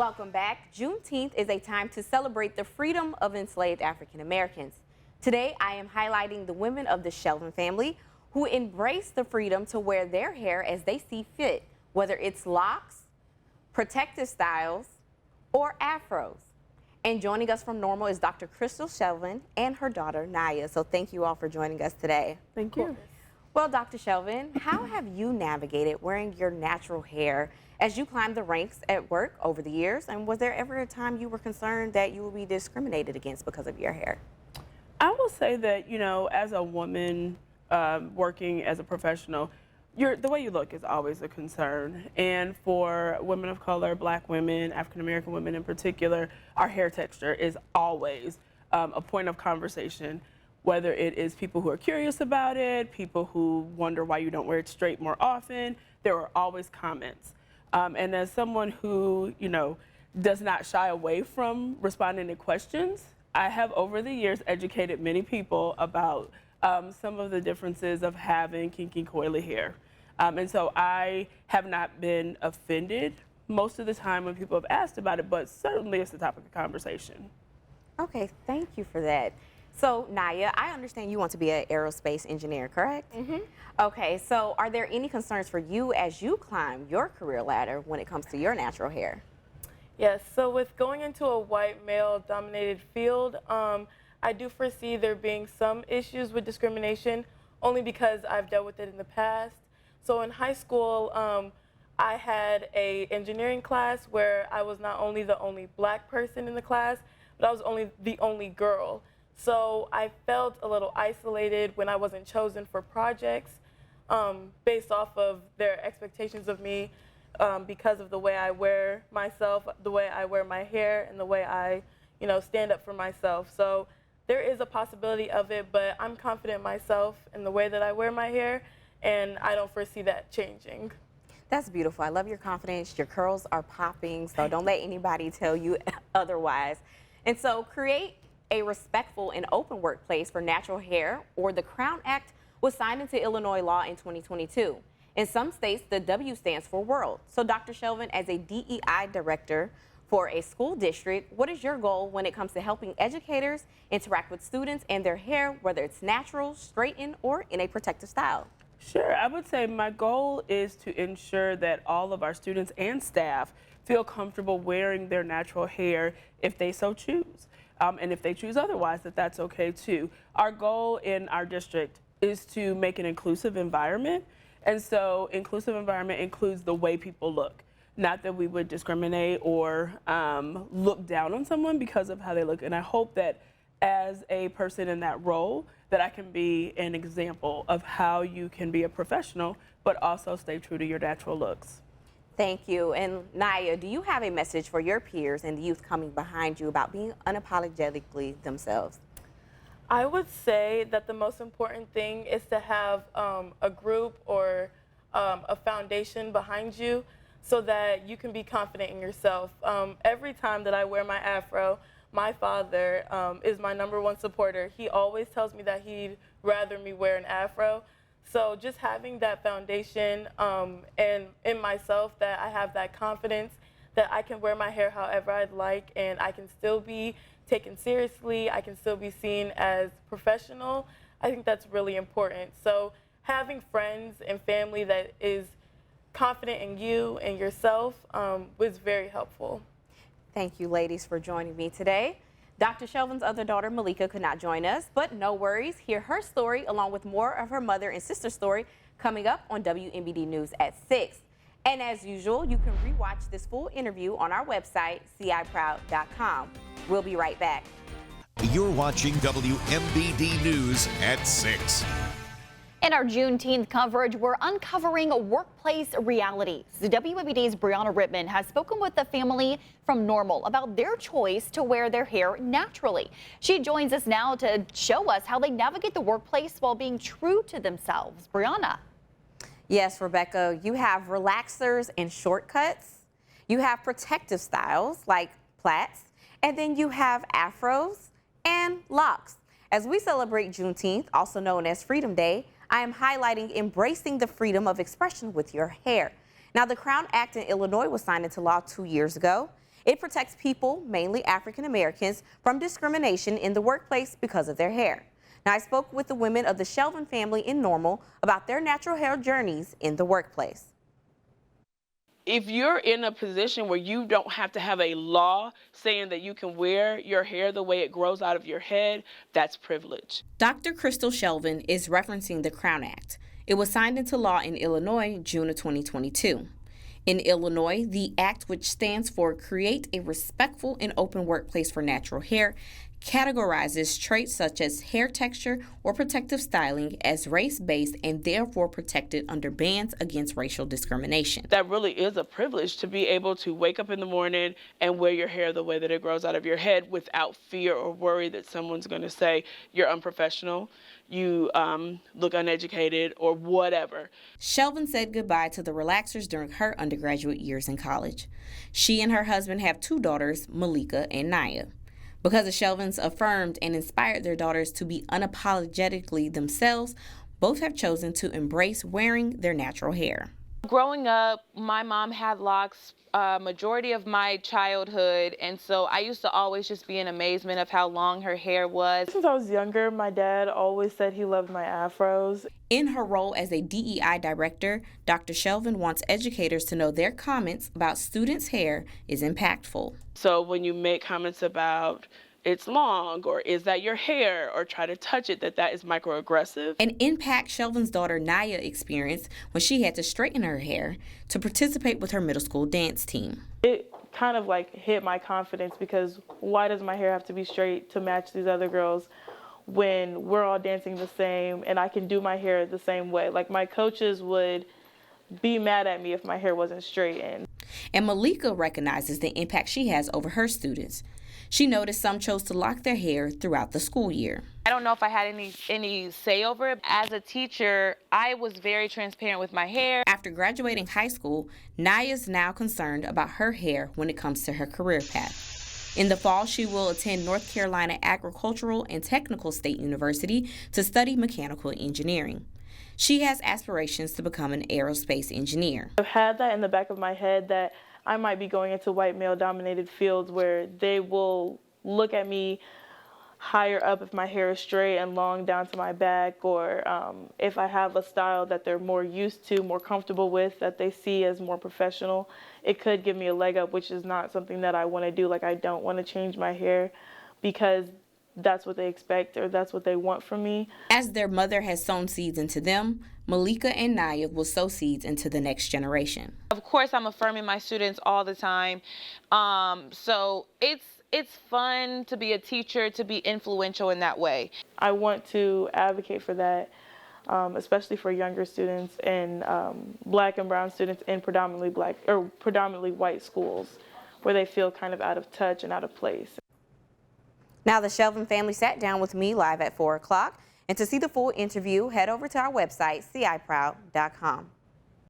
Welcome back. Juneteenth is a time to celebrate the freedom of enslaved African Americans. Today, I am highlighting the women of the Shelvin family who embrace the freedom to wear their hair as they see fit, whether it's locks, protective styles, or afros. And joining us from Normal is Dr. Crystal Shelvin and her daughter, Naya. So thank you all for joining us today. Thank you. Well, Dr. Shelvin, how have you navigated wearing your natural hair as you climbed the ranks at work over the years? And was there ever a time you were concerned that you would be discriminated against because of your hair? I will say that, as a woman working as a professional, the way you look is always a concern. And for women of color, Black women, African American women in particular, our hair texture is always a point of conversation. Whether it is people who are curious about it, people who wonder why you don't wear it straight more often, there are always comments. And as someone who, does not shy away from responding to questions, I have over the years educated many people about some of the differences of having kinky coily hair. And so I have not been offended most of the time when people have asked about it, but certainly it's the topic of conversation. Okay, thank you for that. So, Naya, I understand you want to be an aerospace engineer, correct? Mm-hmm. Okay, so are there any concerns for you as you climb your career ladder when it comes to your natural hair? Yes, so with going into a white male-dominated field, I do foresee there being some issues with discrimination, only because I've dealt with it in the past. So in high school, I had an engineering class where I was not only the only Black person in the class, but I was the only girl. So I felt a little isolated when I wasn't chosen for projects based off of their expectations of me because of the way I wear myself, the way I wear my hair, and the way I, stand up for myself. So there is a possibility of it, but I'm confident in myself in the way that I wear my hair, and I don't foresee that changing. That's beautiful. I love your confidence. Your curls are popping, so don't let anybody tell you otherwise. And so create a respectful and open workplace for natural hair, or the Crown Act, was signed into Illinois law in 2022. In some states, the W stands for world. So Dr. Shelvin, as a DEI director for a school district, what is your goal when it comes to helping educators interact with students and their hair, whether it's natural, straightened, or in a protective style? Sure, I would say my goal is to ensure that all of our students and staff feel comfortable wearing their natural hair if they so choose. And if they choose otherwise, that's okay too. Our goal in our district is to make an inclusive environment. And so inclusive environment includes the way people look. Not that we would discriminate or look down on someone because of how they look. And I hope that as a person in that role, that I can be an example of how you can be a professional, but also stay true to your natural looks. Thank you. And Naya, do you have a message for your peers and the youth coming behind you about being unapologetically themselves? I would say that the most important thing is to have a group or a foundation behind you so that you can be confident in yourself. Every time that I wear my afro, my father is my #1 supporter. He always tells me that he'd rather me wear an afro. So just having that foundation and in myself, that I have that confidence that I can wear my hair however I'd like, and I can still be taken seriously, I can still be seen as professional. I think that's really important. So having friends and family that is confident in you and yourself was very helpful. Thank you, ladies, for joining me today. Dr. Shelvin's other daughter, Malika, could not join us, but no worries. Hear her story along with more of her mother and sister story coming up on WMBD News at 6. And as usual, you can rewatch this full interview on our website, ciproud.com. We'll be right back. You're watching WMBD News at 6. In our Juneteenth coverage, we're uncovering workplace realities. The WMBD's Brianna Rittman has spoken with the family from Normal about their choice to wear their hair naturally. She joins us now to show us how they navigate the workplace while being true to themselves. Brianna. Yes, Rebecca, you have relaxers and shortcuts. You have protective styles like plaits, and then you have afros and locks. As we celebrate Juneteenth, also known as Freedom Day, I am highlighting embracing the freedom of expression with your hair. Now, the Crown Act in Illinois was signed into law 2 years ago, It protects people, mainly African Americans, from discrimination in the workplace because of their hair. Now, I spoke with the women of the Shelvin family in Normal about their natural hair journeys in the workplace. If you're in a position where you don't have to have a law saying that you can wear your hair the way it grows out of your head, that's privilege. Dr. Crystal Shelvin is referencing the Crown Act. It was signed into law in Illinois June of 2022. In Illinois, the act, which stands for Create a Respectful and Open Workplace for Natural Hair, categorizes traits such as hair texture or protective styling as race-based and therefore protected under bans against racial discrimination. That really is a privilege to be able to wake up in the morning and wear your hair the way that it grows out of your head without fear or worry that someone's going to say you're unprofessional, you look uneducated, or whatever. Shelvin said goodbye to the relaxers during her undergraduate years in college. She and her husband have 2 daughters, Malika and Naya. Because the Shelvins affirmed and inspired their daughters to be unapologetically themselves, both have chosen to embrace wearing their natural hair. Growing up, my mom had locks majority of my childhood, and so I used to always just be in amazement of how long her hair was. Since I was younger, my dad always said he loved my afros. In her role as a DEI director, Dr. Shelvin wants educators to know their comments about students' hair is impactful. So when you make comments about it's long, or is that your hair, or try to touch it, that is microaggressive. An impact Shelvin's daughter Naya experienced when she had to straighten her hair to participate with her middle school dance team. It kind of like hit my confidence, because why does my hair have to be straight to match these other girls when we're all dancing the same and I can do my hair the same way? Like, my coaches would be mad at me if my hair wasn't straightened. And Malika recognizes the impact she has over her students. She noticed some chose to lock their hair throughout the school year. I don't know if I had any say over it. As a teacher, I was very transparent with my hair. After graduating high school, Naya's now concerned about her hair when it comes to her career path. In the fall, she will attend North Carolina Agricultural and Technical State University to study mechanical engineering. She has aspirations to become an aerospace engineer. I've had that in the back of my head that I might be going into white male-dominated fields where they will look at me higher up if my hair is straight and long down to my back, or if I have a style that they're more used to, more comfortable with, that they see as more professional. It could give me a leg up, which is not something that I want to do. Like, I don't want to change my hair because that's what they expect, or that's what they want from me. As their mother has sown seeds into them, Malika and Naya will sow seeds into the next generation. Of course, I'm affirming my students all the time. So it's fun to be a teacher, to be influential in that way. I want to advocate for that, especially for younger students and black and brown students in predominantly white schools, where they feel kind of out of touch and out of place. Now, the Shelvin family sat down with me live at 4 o'clock. And to see the full interview, head over to our website, ciproud.com.